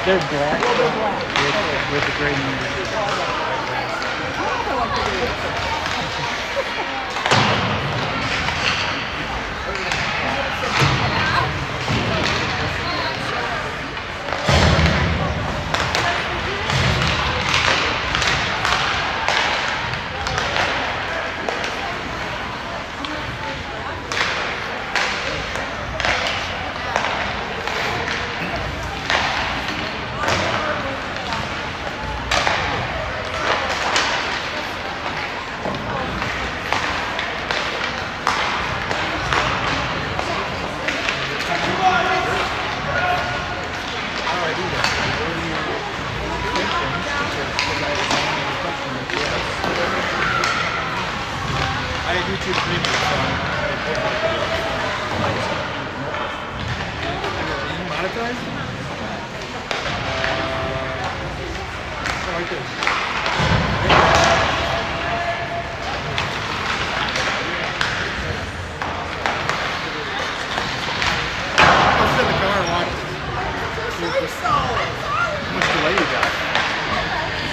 They're black with the gray numbers.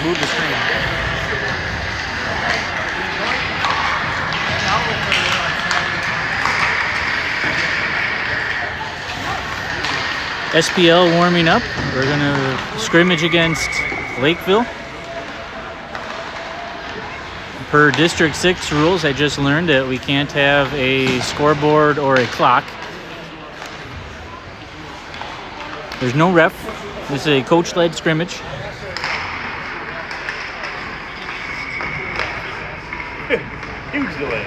Move the screen. SPL warming up. We're going to scrimmage against Lakeville. Per District 6 rules, I just learned that we can't have a scoreboard or a clock. There's no ref. This is a coach-led scrimmage. Huge delay.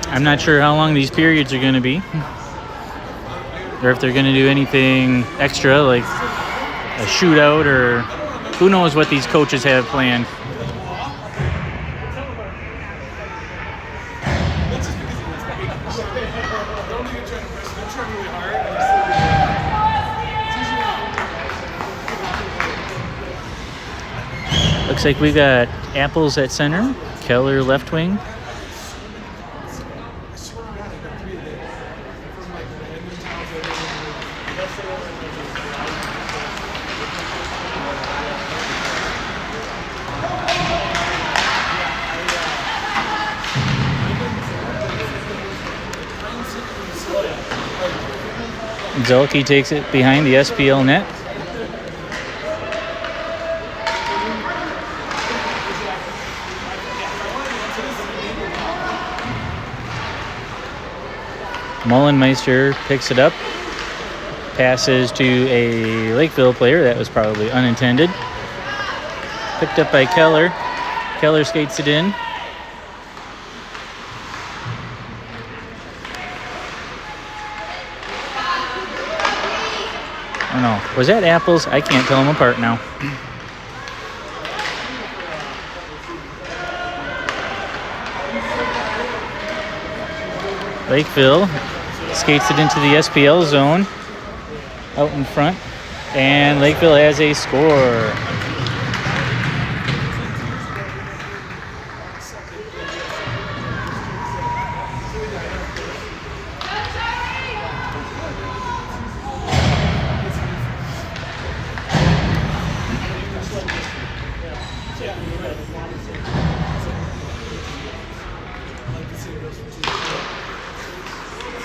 I'm not sure how long these periods are going to be, or if they're going to do anything extra like a shootout, or who knows what these coaches have planned. Looks like we got Apples at center, Keller left wing. Zelke takes it behind the SPL net. Mullenmeister picks it up. Passes to a Lakeville player. That was probably unintended. Picked up by Keller. Keller skates it in. Oh no, was that Apples? I can't tell them apart now. Lakeville skates it into the SPL zone out in front, and Lakeville has a score.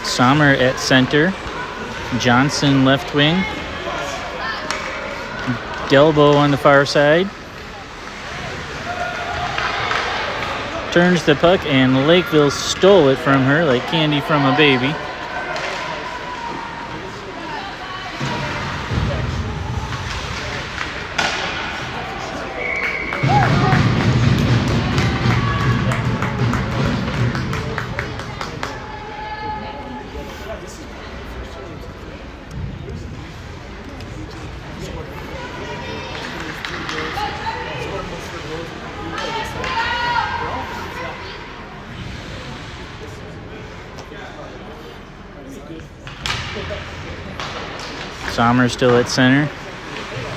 Sommer at center, Johnson left wing, Delbo on the far side. Turns the puck, and Lakeville stole it from her like candy from a baby. Sommer still at center.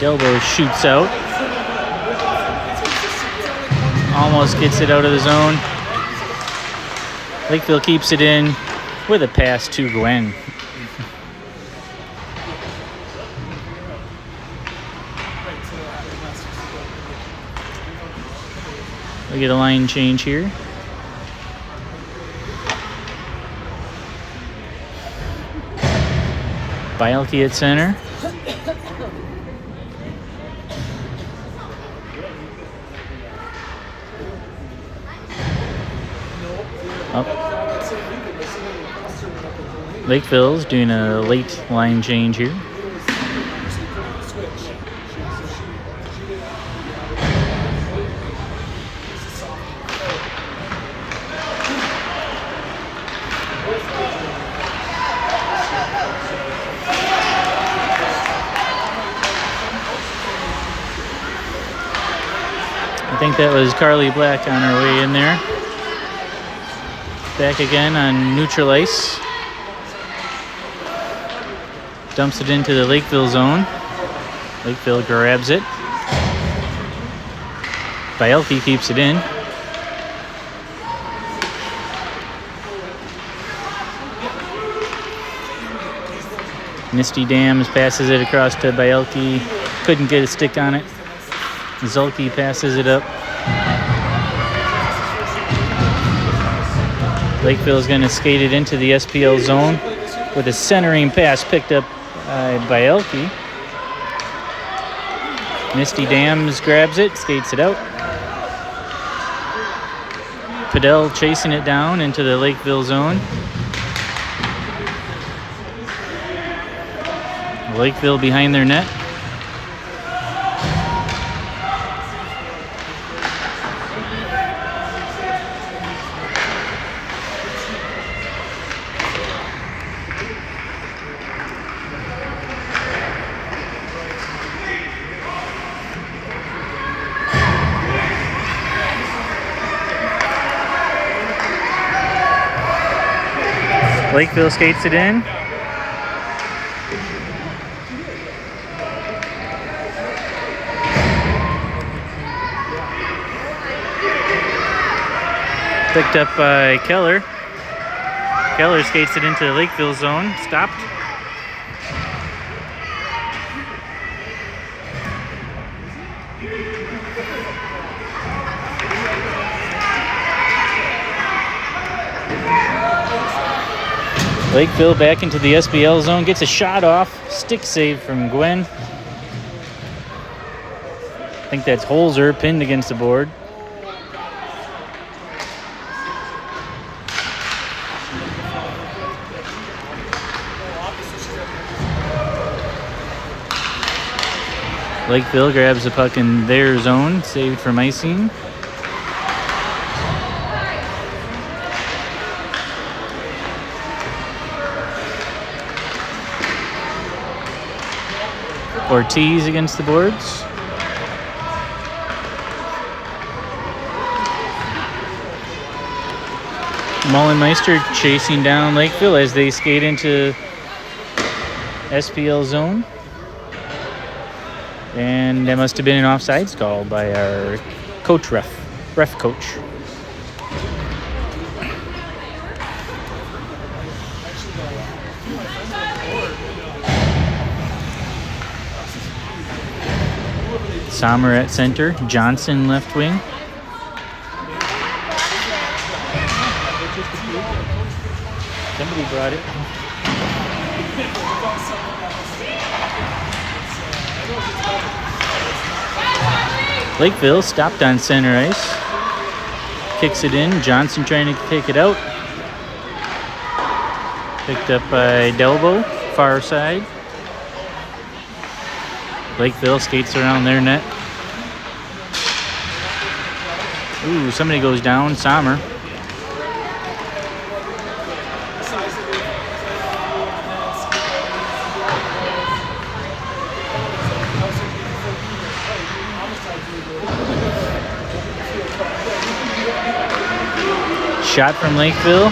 Delbo shoots out. Almost gets it out of the zone. Lakeville keeps it in with a pass to Gwen. We get a line change here. Bielke at center. Lakeville's doing a late line change here. I think that was Carly Black on her way in there. Back again on neutral ice. Dumps it into the Lakeville zone. Lakeville grabs it. Bielke keeps it in. Misty Dams passes it across to Bielke. Couldn't get a stick on it. Zulke passes it up. Lakeville is going to skate it into the SPL zone with a centering pass picked up by Bielke. Misty Dams grabs it, skates it out. Padel chasing it down into the Lakeville zone. Lakeville behind their net. Lakeville skates it in. Picked up by Keller. Keller skates it into the Lakeville zone. Stopped. Lakeville back into the SPL zone, gets a shot off, stick save from Gwen. I think that's Holzer pinned against the board. Lakeville grabs the puck in their zone, saved from icing. Ortiz against the boards. Mullenmeister chasing down Lakeville as they skate into SPL zone. And that must have been an offsides call by our ref coach. Sommer at center, Johnson left wing. Somebody brought it. Lakeville stopped on center ice. Kicks it in. Johnson trying to take it out. Picked up by Delbo, far side. Lakeville skates around their net. Ooh, somebody goes down. Sommer. Shot from Lakeville.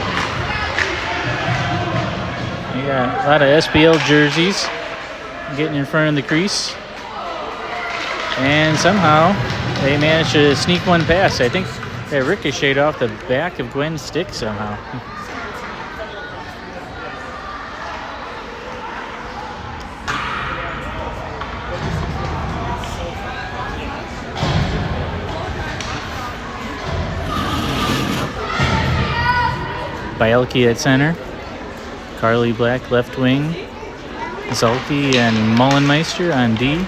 You got a lot of SPL jerseys. getting in front of the crease. And somehow they managed to sneak one past. I think that ricocheted off the back of Gwen's stick somehow. Bielke at center. Carly Black left wing. Zalke and Mullenmeister on D.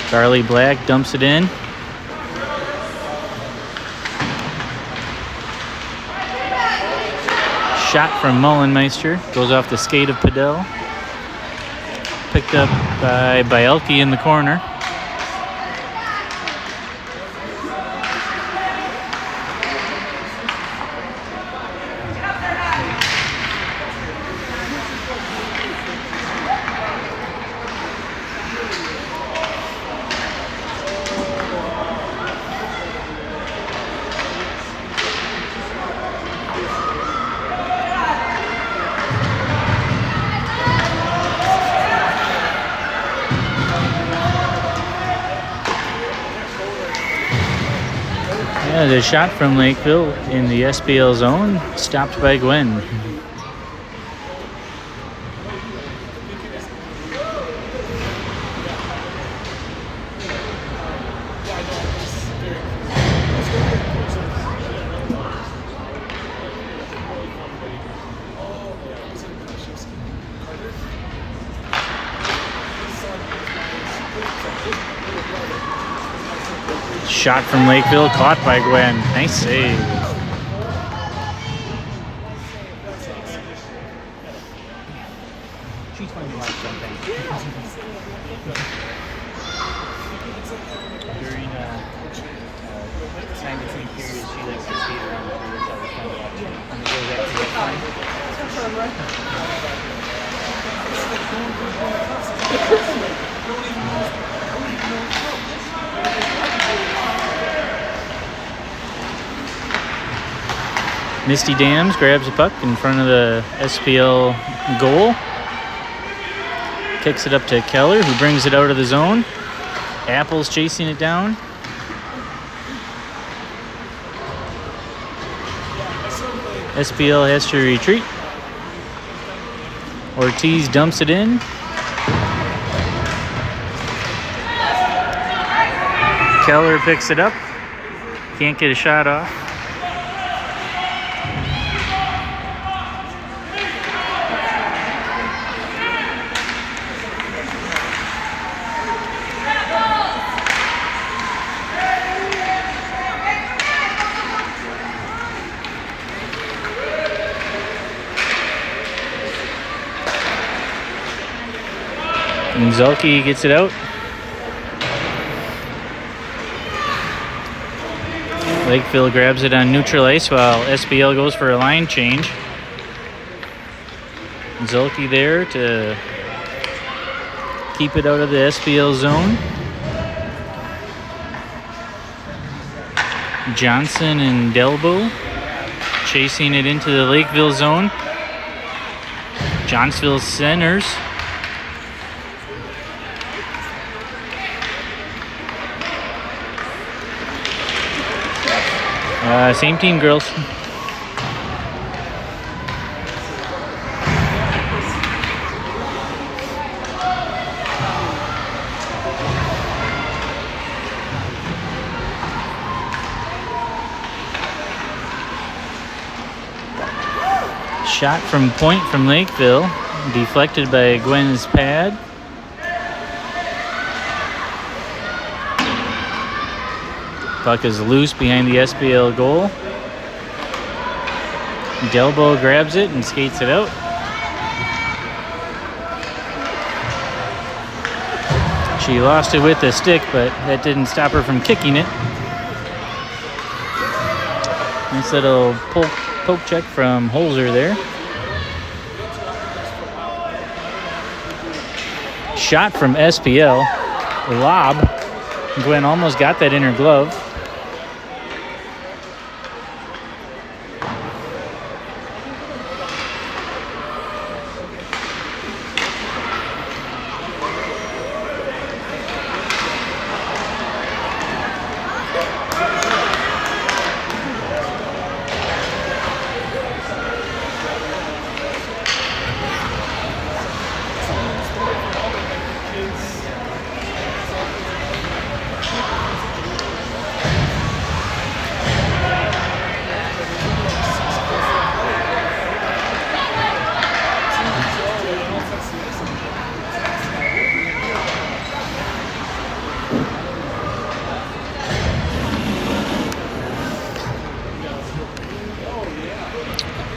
Carly Black dumps it in. Shot from Mullenmeister. Goes off the skate of Padel. Picked up by Bielke in the corner. Yeah, the shot from Lakeville in the SPL zone, stopped by Gwen. Shot from Lakeville, caught by Gwen. Nice save. She's playing a lot of something. During time between periods, she likes to skate around the court. So it's kind of watching. And it goes back to the Misty Dams grabs a puck in front of the SPL goal. Kicks it up to Keller, who brings it out of the zone. Apple's chasing it down. SPL has to retreat. Ortiz dumps it in. Keller picks it up. Can't get a shot off. And Zalke gets it out. Lakeville grabs it on neutral ice while SPL goes for a line change. Zalke there to keep it out of the SPL zone. Johnson and Delbo chasing it into the Lakeville zone. Johnsville centers. Same team, girls. Shot from point from Lakeville, deflected by Gwen's pad. Puck is loose behind the SPL goal. Delbo grabs it and skates it out. She lost it with the stick, but that didn't stop her from kicking it. Nice little poke check from Holzer there. Shot from SPL. Lob. Gwen almost got that in her glove.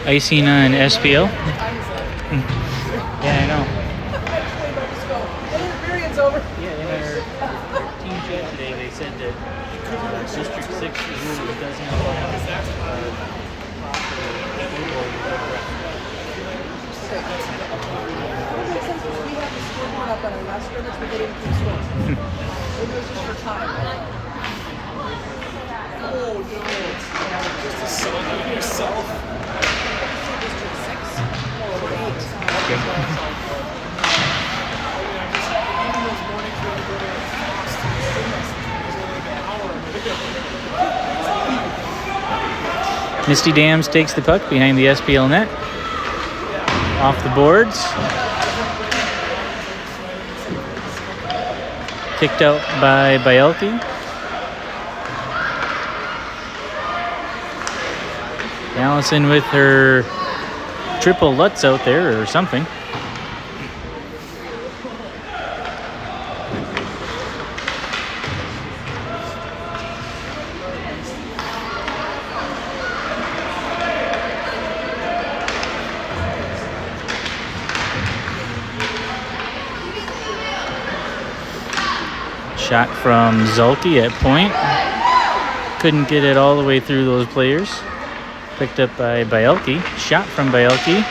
icing on SPL. Yeah, I know. Yeah, in our team chat today, they said that District 6 rule doesn't allow scoreboard without We have the scoreboard up on our last scrimmage, we didn't keep score. It was just for time. Oh no, just a song on yourself. District 6 or 8. Okay. Even those mornings when we go to Fox to the cinemas, there's only like an hour. Misty Dams takes the puck behind the SPL net. Off the boards. Kicked out by Bielke. Allison with her triple Lutz out there or something. Shot from Zulke at point. Couldn't get it all the way through those players. Picked up by Bielke. Shot from Bielke.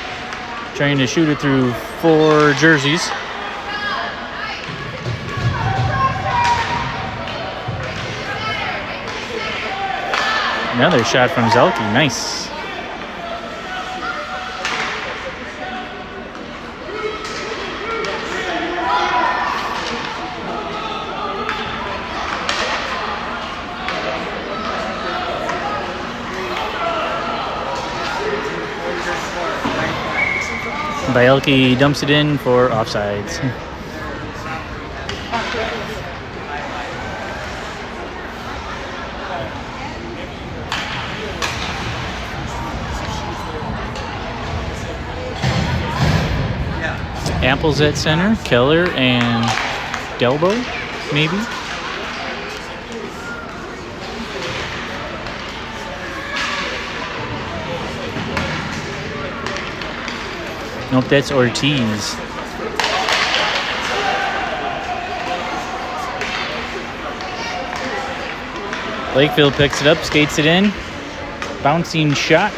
Trying to shoot it through 4 jerseys. Another shot from Zulke. Nice. Bielke dumps it in for offsides. Apples at center, Keller and Delbo, maybe. Nope, that's Ortiz. Lakeville picks it up, skates it in. Bouncing shot.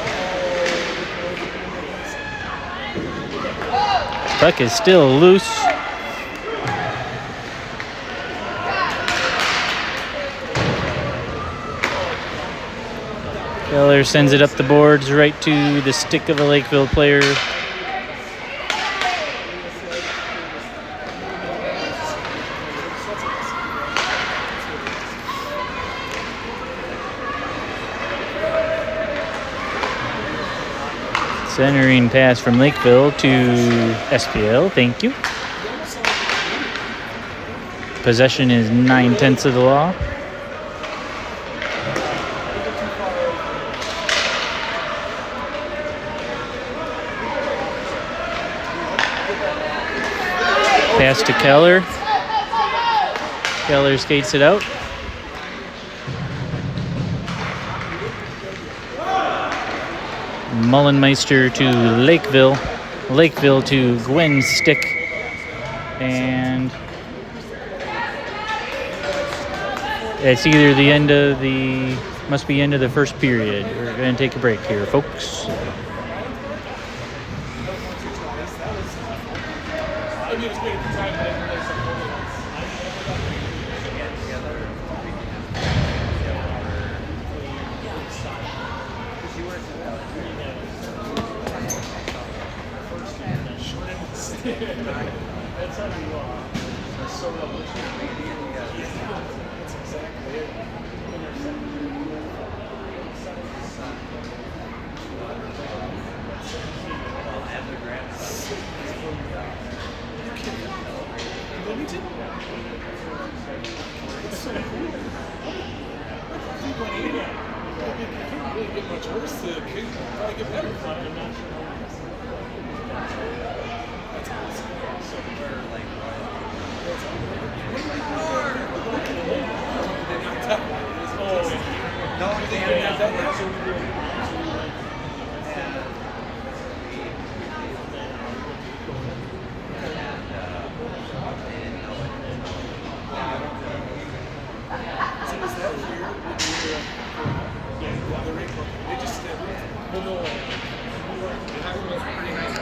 Puck is still loose. Keller sends it up the boards right to the stick of a Lakeville player. Centering pass from Lakeville to SPL. Thank you. Possession is 9/10 of the law. Pass to Keller. Keller skates it out. Mullenmeister to Lakeville. Lakeville to Gwen's stick. And it's either the end of the, must be end of the first period. We're going to take a break here, folks. was that year when the rink, they just did. Well, no, it was pretty nice.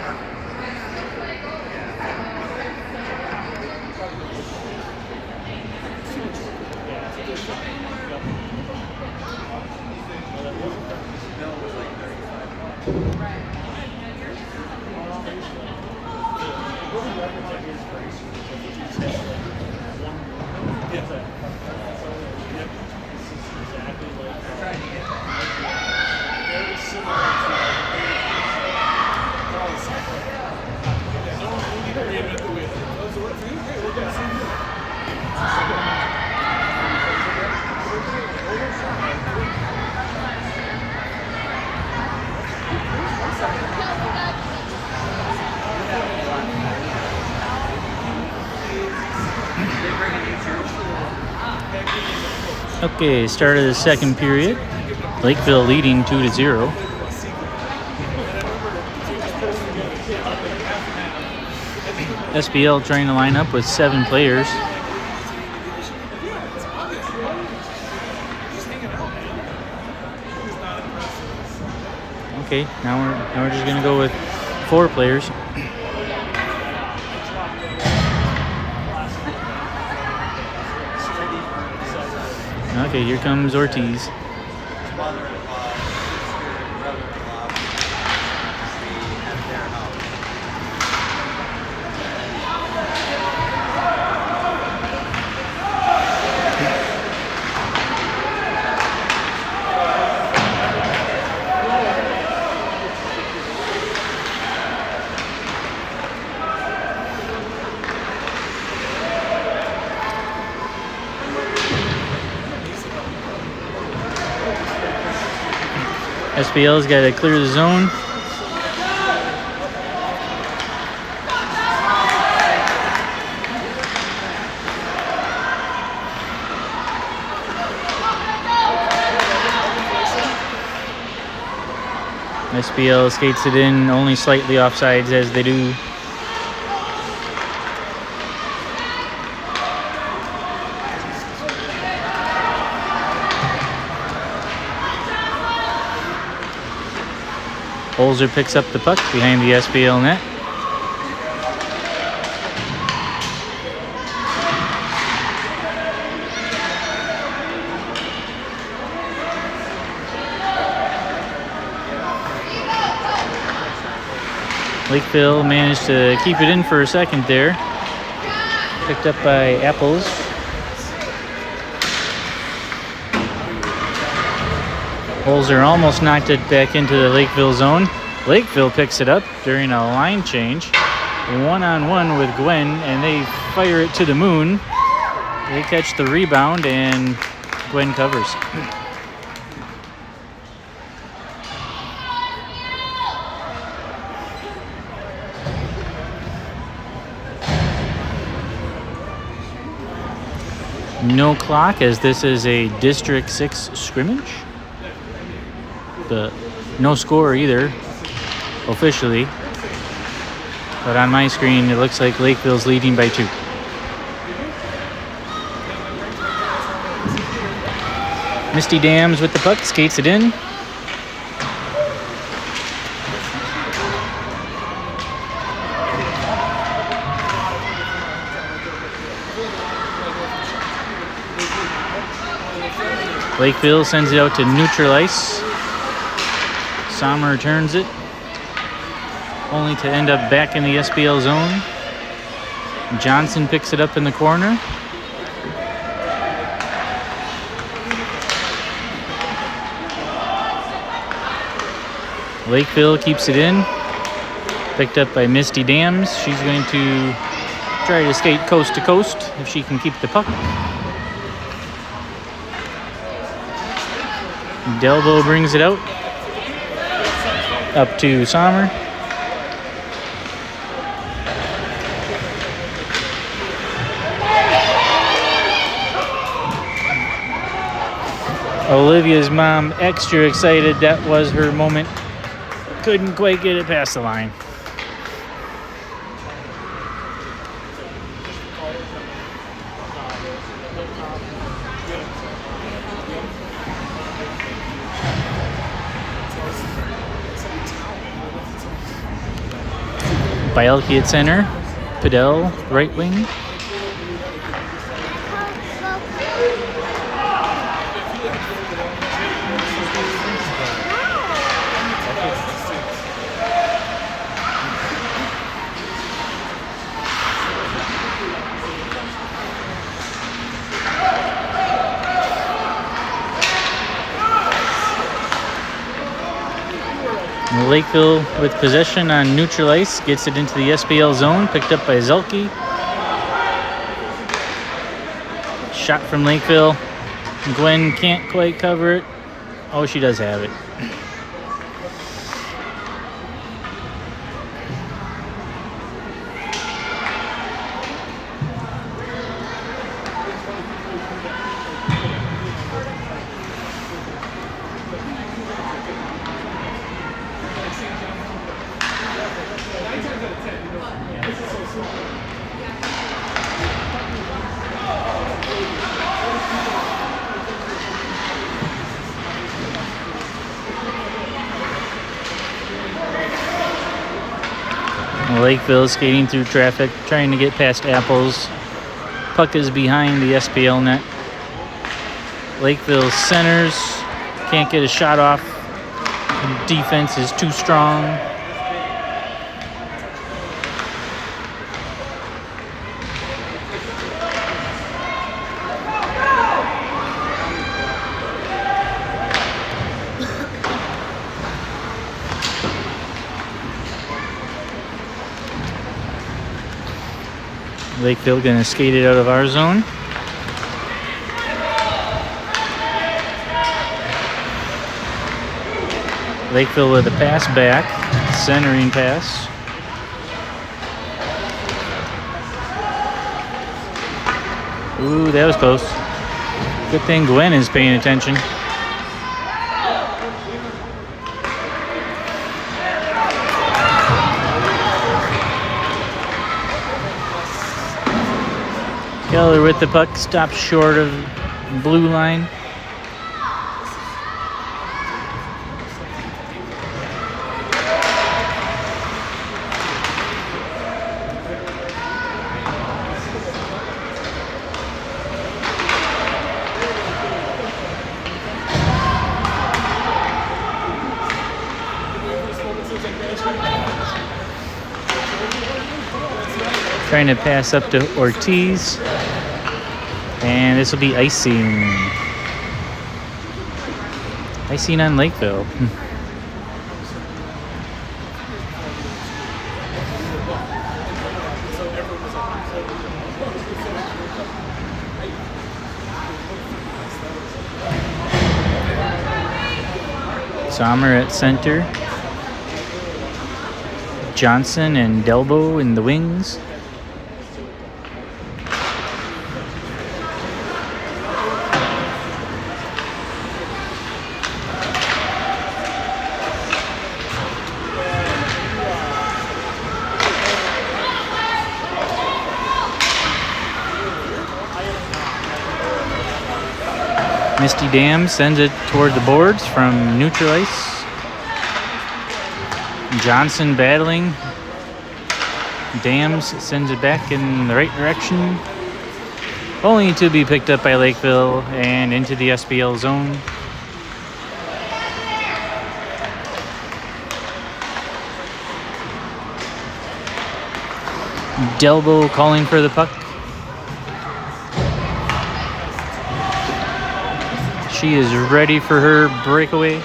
Okay, start of the second period. Lakeville leading 2-0. SPL trying to line up with 7 players. Okay, now we're just gonna go with 4 players. Okay, here comes Ortiz. SPL's got to clear the zone. SPL skates it in, only slightly offsides as they do. Holzer picks up the puck behind the SPL net. Lakeville managed to keep it in for a second there. Picked up by Apples. Holzer almost knocked it back into the Lakeville zone. Lakeville picks it up during a line change. 1-on-1 with Gwen, and they fire it to the moon. They catch the rebound, and Gwen covers. No clock, as this is a District 6 scrimmage. No score either, officially. But on my screen, it looks like Lakeville's leading by 2. Misty Dams with the puck, skates it in. Lakeville sends it out to neutral ice. Sommer returns it, only to end up back in the SPL zone. Johnson picks it up in the corner. Lakeville keeps it in, picked up by Misty Dams. She's going to try to skate coast to coast if she can keep the puck. Delbo brings it out. Up to Sommer. Olivia's mom extra excited. That was her moment. Couldn't quite get it past the line. Bielke at center. Padel, right wing. Lakeville with possession on neutral ice, gets it into the SPL zone, picked up by Zelke. Shot from Lakeville. Gwen can't quite cover it. Oh, she does have it. Lakeville skating through traffic, trying to get past Apples. Puck is behind the SPL net. Lakeville centers, can't get a shot off. Defense is too strong. Lakeville gonna skate it out of our zone. Lakeville with a pass back, centering pass. Ooh, that was close. Good thing Gwen is paying attention. Keller with the puck, stops short of blue line. Trying to pass up to Ortiz. And this will be icing. Icing on Lakeville. Sommer at center. Johnson and Delbo in the wings. Misty Dam sends it toward the boards from neutral ice. Johnson battling. Dams sends it back in the right direction. Only to be picked up by Lakeville and into the SPL zone. Delbo calling for the puck. She is ready for her breakaway.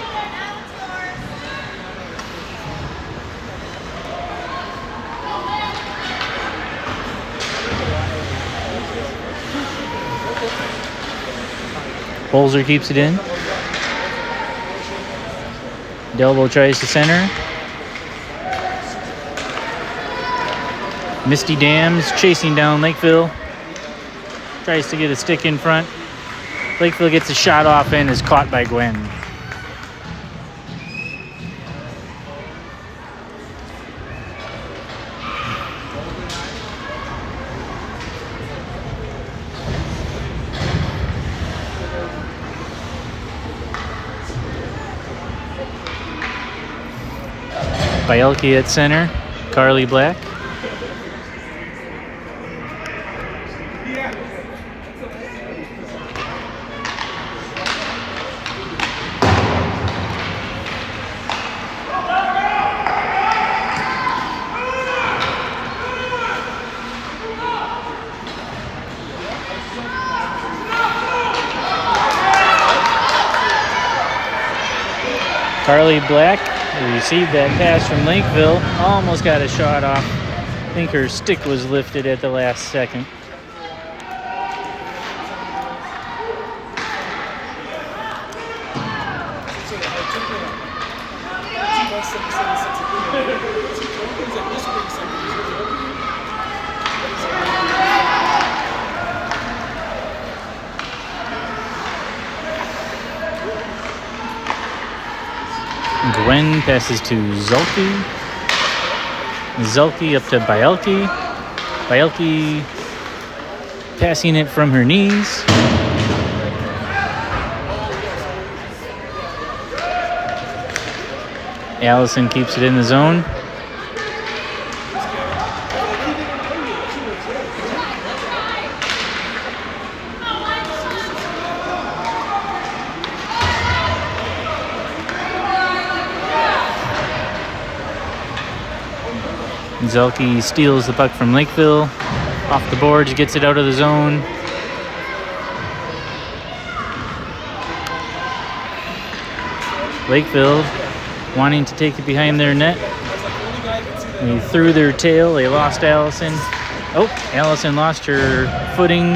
Bolzer keeps it in. Delbo tries to center. Misty Dams chasing down Lakeville. Tries to get a stick in front. Lakeville gets a shot off and is caught by Gwen. Bielke at center, Carly Black. Carly Black received that pass from Lakeville. Almost got a shot off. I think her stick was lifted at the last second. Gwen passes to Zulke. Zulke up to Bielke. Bielke passing it from her knees. Allison keeps it in the zone. Zelke steals the puck from Lakeville. Off the boards, gets it out of the zone. Lakeville wanting to take it behind their net. They threw their tail. They lost Allison. Oh, Allison lost her footing.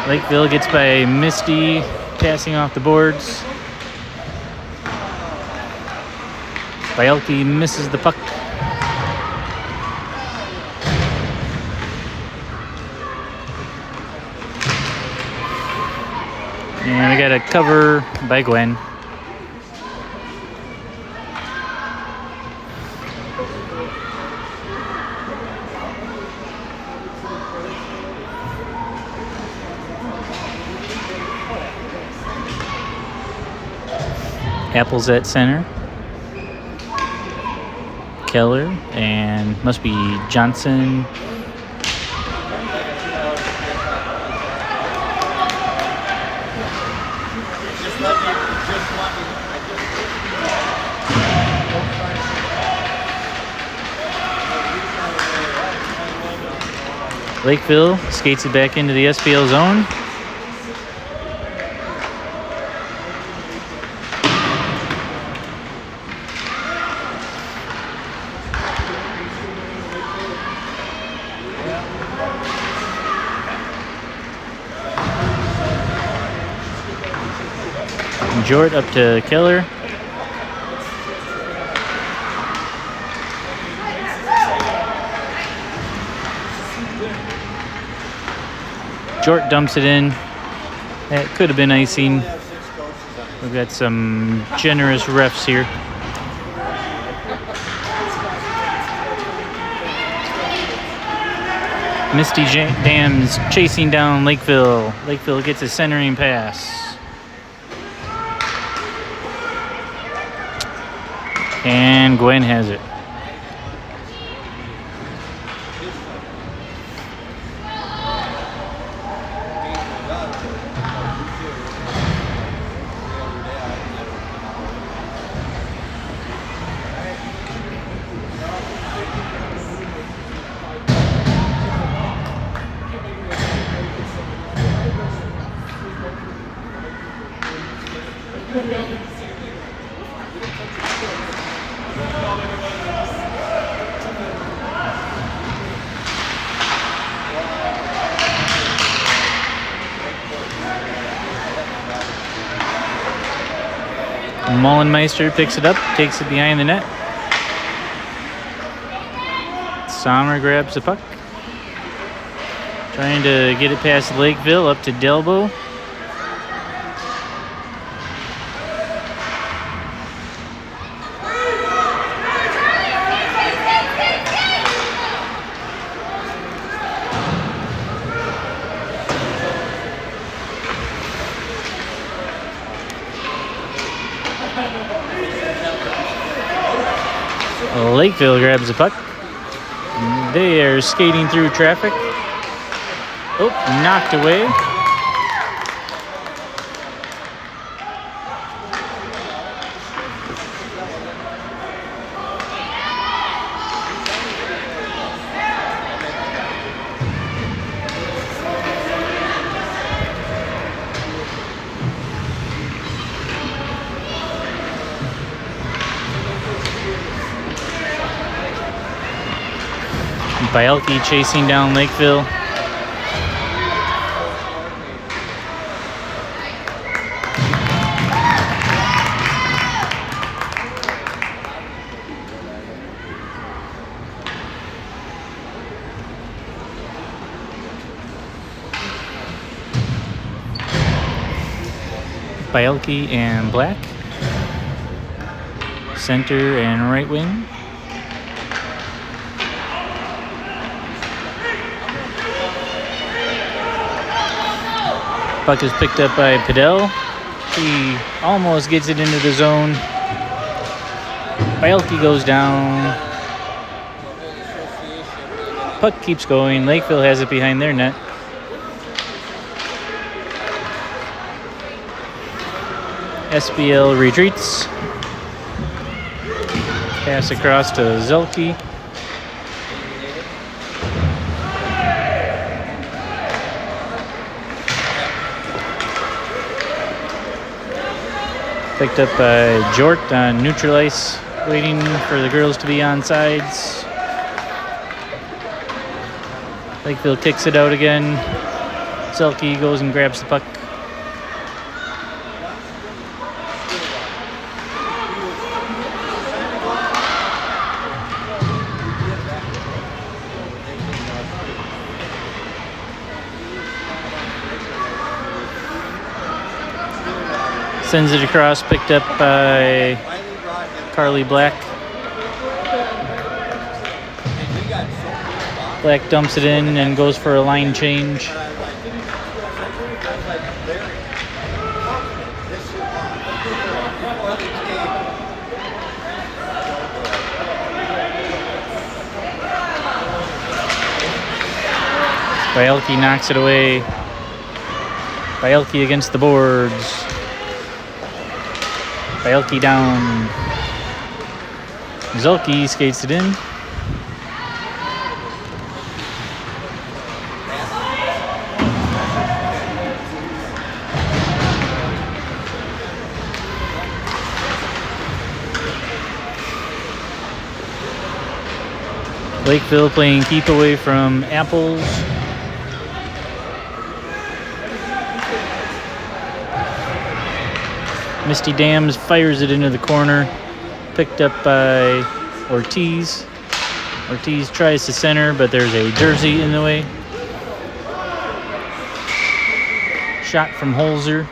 Lakeville gets by Misty, passing off the boards. Bielke misses the puck. And we got a cover by Gwen. Apples at center. Keller and must be Johnson. Lakeville skates it back into the SPL zone. Jort up to Keller. Jort dumps it in. That could have been icing. We've got some generous refs here. Misty Dams chasing down Lakeville. Lakeville gets a centering pass. And Gwen has it. Mullenmeister picks it up, takes it behind the net. Sommer grabs the puck. Trying to get it past Lakeville up to Delbo. Lakeville grabs the puck. They are skating through traffic. Oh, knocked away. Bielke chasing down Lakeville. Bielke and Black. Center and right wing. Puck is picked up by Padel. He almost gets it into the zone. Bielke goes down. Puck keeps going. Lakeville has it behind their net. SPL retreats. Pass across to Zelke. Picked up by Jort on neutral ice, waiting for the girls to be on sides. Lakeville kicks it out again. Zelke goes and grabs the puck. Sends it across, picked up by Carly Black. Black dumps it in and goes for a line change. Bielke knocks it away. Bielke against the boards. Bielke down. Zelke skates it in. Lakeville playing keep away from Apples. Misty Dams fires it into the corner. Picked up by Ortiz. Ortiz tries to center, but there's a jersey in the way. Shot from Holzer.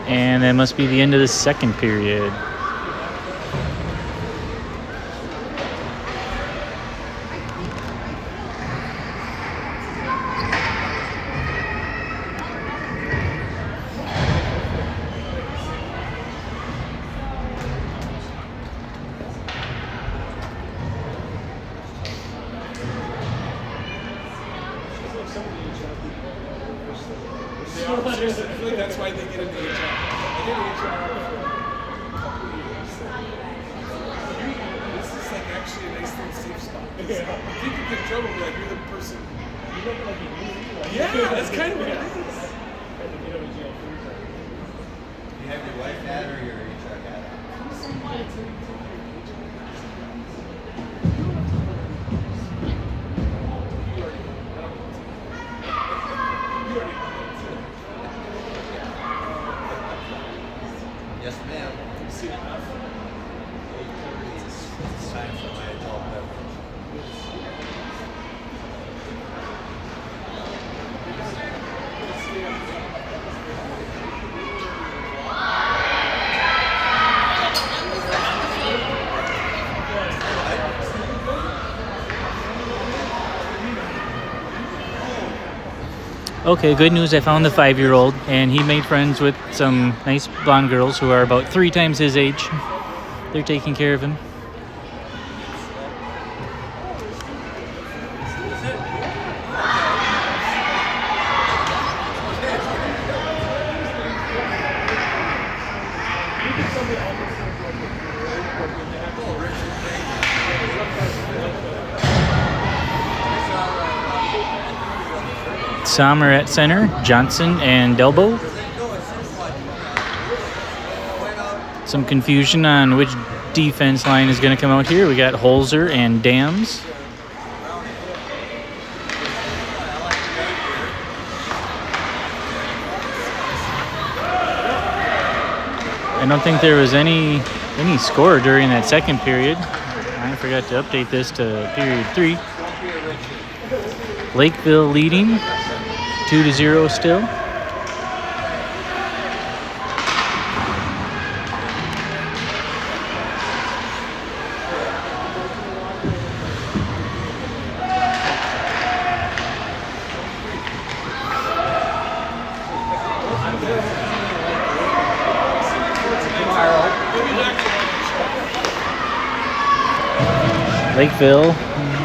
And that must be the end of the second period. I feel like that's why they get into HR. I did HR for a couple of years. This is like actually a nice little safe spot. Yeah. I think you get in trouble, like you're the person. You look like you. Yeah, that's kind of what it is. You have your wife hat or your HR hat on? Yes, ma'am. You've seen enough. It's time for my adult beverage. Okay, good news. I found the 5-year-old, and he made friends with some nice blonde girls who are about 3 times his age. They're taking care of him. Sommer at center, Johnson and Delbo. Some confusion on which defense line is going to come out here. We got Holzer and Dams. I don't think there was any score during that second period. I forgot to update this to period 3. Lakeville leading 2-0 still. Lakeville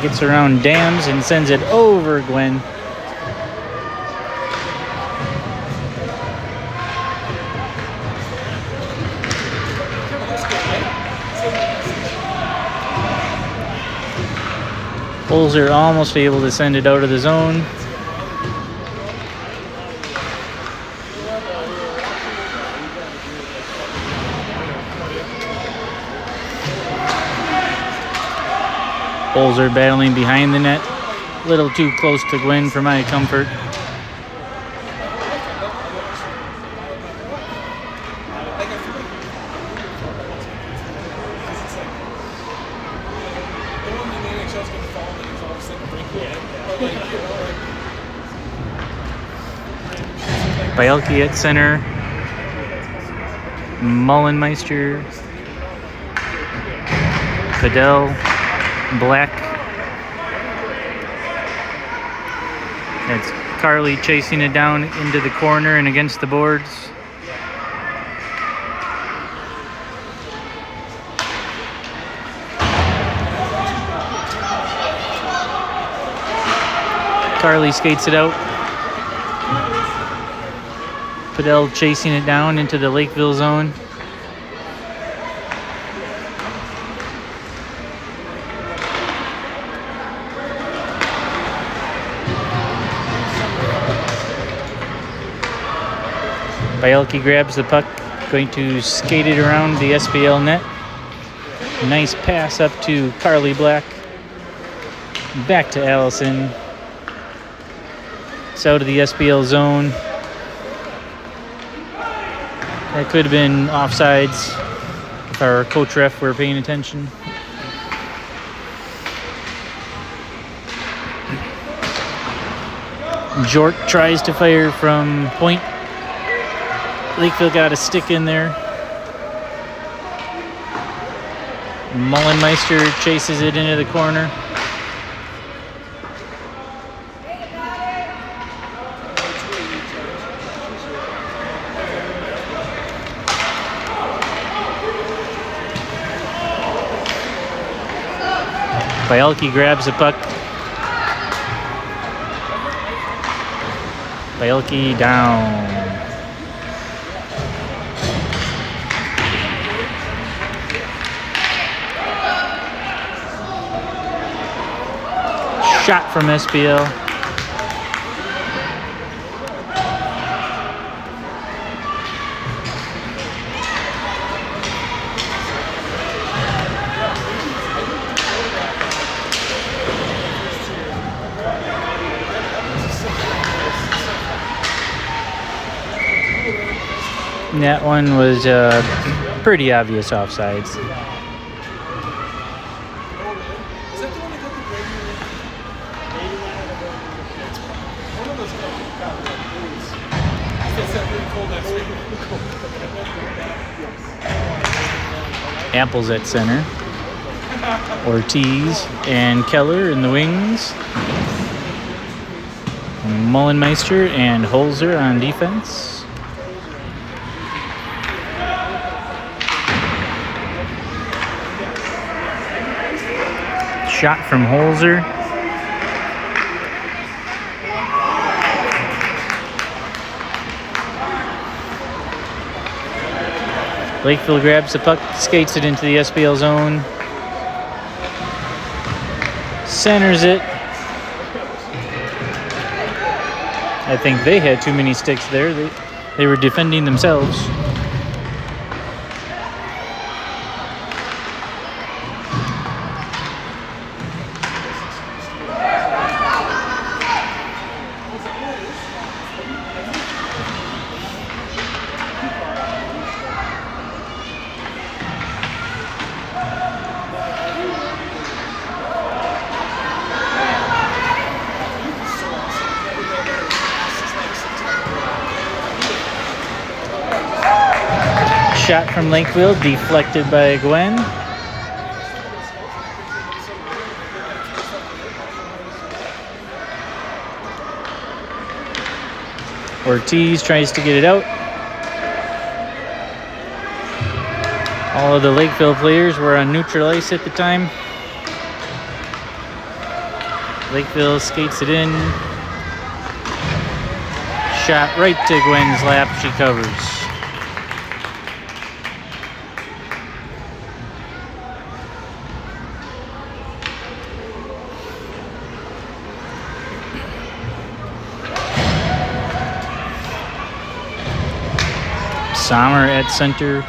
gets around Dams and sends it over Gwen. Holzer almost able to send it out of the zone. Holzer battling behind the net. A little too close to Gwen for my comfort. Bielke at center. Mullenmeister. Fidel. Black. It's Carly chasing it down into the corner and against the boards. Carly skates it out. Fidel chasing it down into the Lakeville zone. Bielke grabs the puck, going to skate it around the SPL net. Nice pass up to Carly Black. Back to Allison. It's out of the SPL zone. That could have been offsides if our coach ref were paying attention. Jort tries to fire from point. Lakeville got a stick in there. Mullenmeister chases it into the corner. Bielke grabs the puck. Bielke down. Shot from SPL. That one was pretty obvious offsides. Apples at center. Ortiz and Keller in the wings. Mullenmeister and Holzer on defense. Shot from Holzer. Lakeville grabs the puck, skates it into the SPL zone. Centers it. I think they had too many sticks there. They were defending themselves. shot from Lakeville, deflected by Gwen. Ortiz tries to get it out. All of the Lakeville players were on neutral ice at the time. Lakeville skates it in. Shot right to Gwen's lap. She covers. Sommer at center.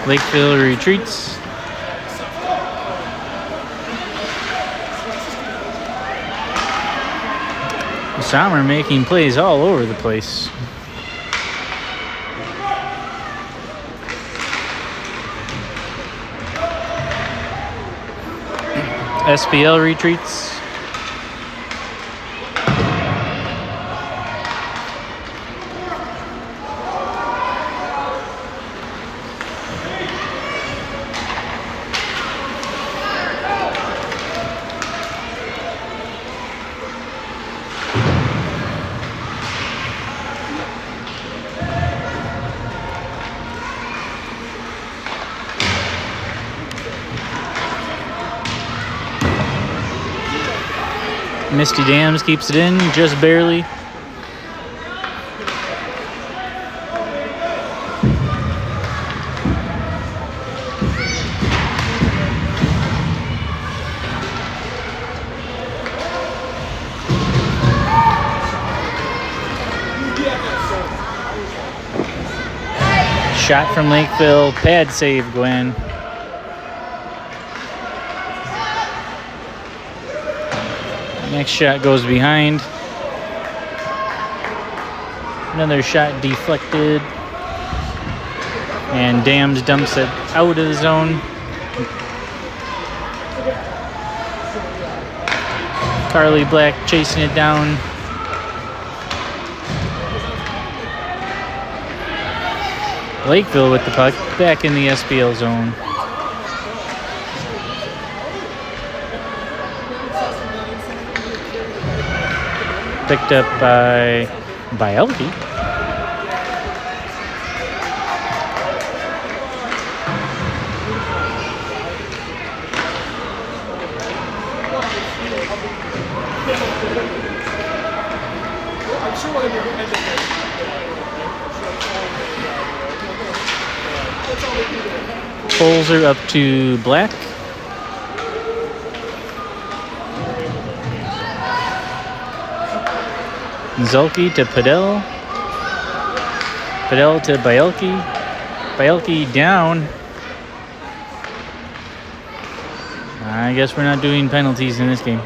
Lakeville retreats. Sommer making plays all over the place. SPL retreats. Misty Dams keeps it in, just barely. Shot from Lakeville, pad save, Gwen. Next shot goes behind. Another shot deflected. And Dams dumps it out of the zone. Carly Black chasing it down. Lakeville with the puck, back in the SPL zone. Picked up by Elke. Pulls her up to Black. Zelke to Padel. Padel to Bielke. Bielke down. I guess we're not doing penalties in this game.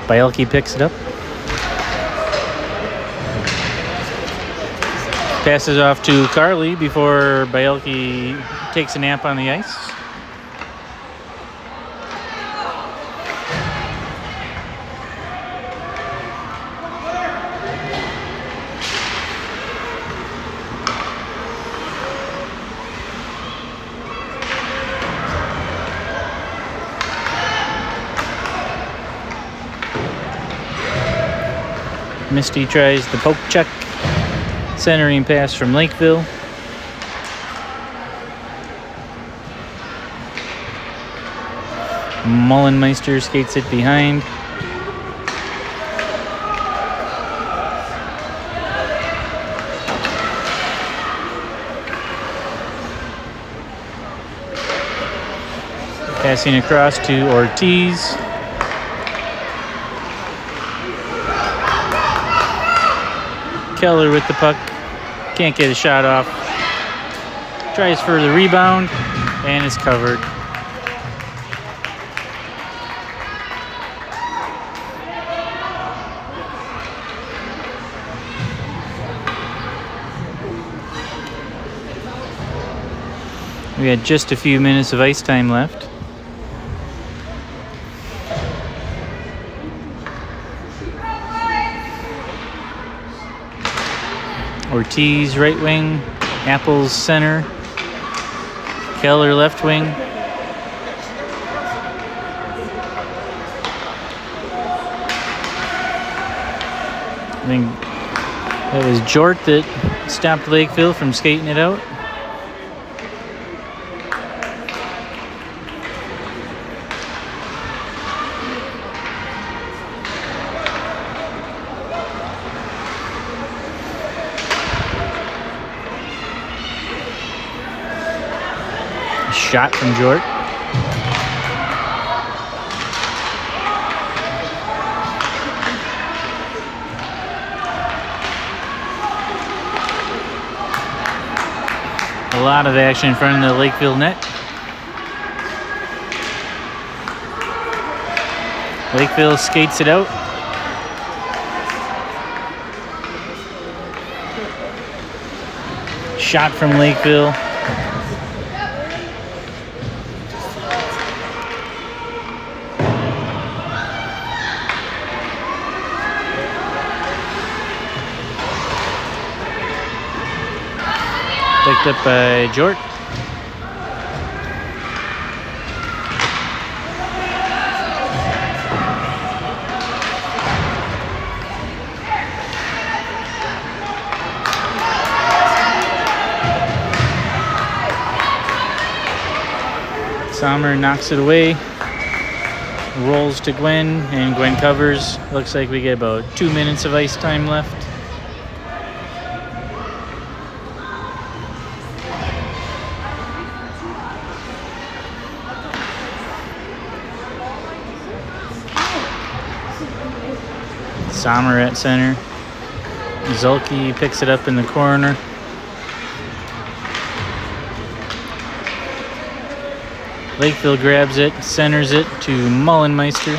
Bielke picks it up. Passes off to Carly before Bielke takes a nap on the ice. Misty tries the poke check. Centering pass from Lakeville. Mullenmeister skates it behind. Passing across to Ortiz. Keller with the puck. Can't get a shot off. Tries for the rebound and is covered. We had just a few minutes of ice time left. Ortiz right wing, Apples center, Keller left wing. I think that was Jort that stopped Lakeville from skating it out. Shot from Jort. A lot of action in front of the Lakeville net. Lakeville skates it out. Shot from Lakeville. Picked up by Jort. Sommer knocks it away. Rolls to Gwen, and Gwen covers. Looks like we get about 2 minutes of ice time left. Sommer at center. Zulke picks it up in the corner. Lakeville grabs it, centers it to Mullenmeister.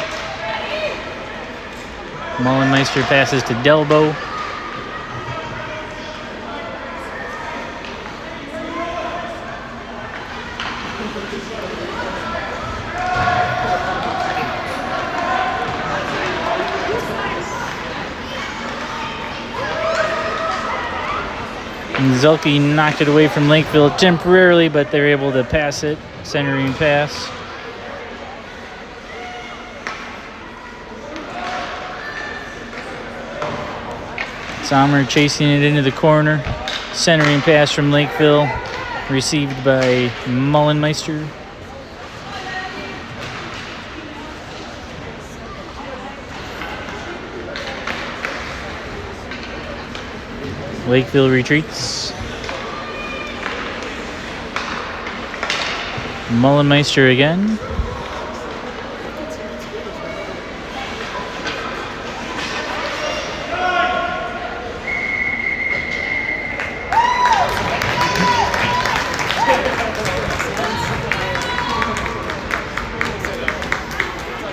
Mullenmeister passes to Delbo. Zulke knocked it away from Lakeville temporarily, but they're able to pass it. Centering pass. Sommer chasing it into the corner. Centering pass from Lakeville. Received by Mullenmeister. Lakeville retreats. Mullenmeister again.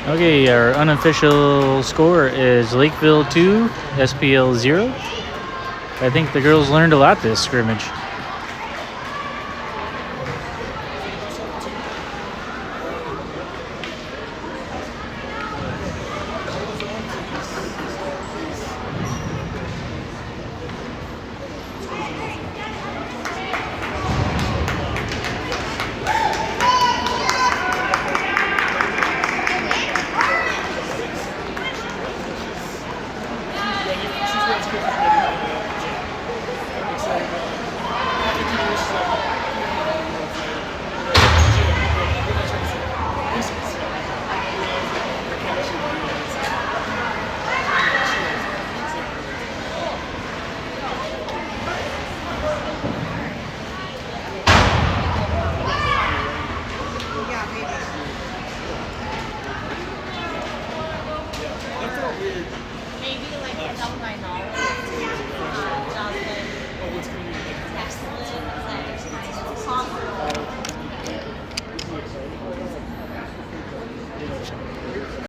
Okay, our unofficial score is Lakeville 2, SPL 0. I think the girls learned a lot this scrimmage. tell my knowledge.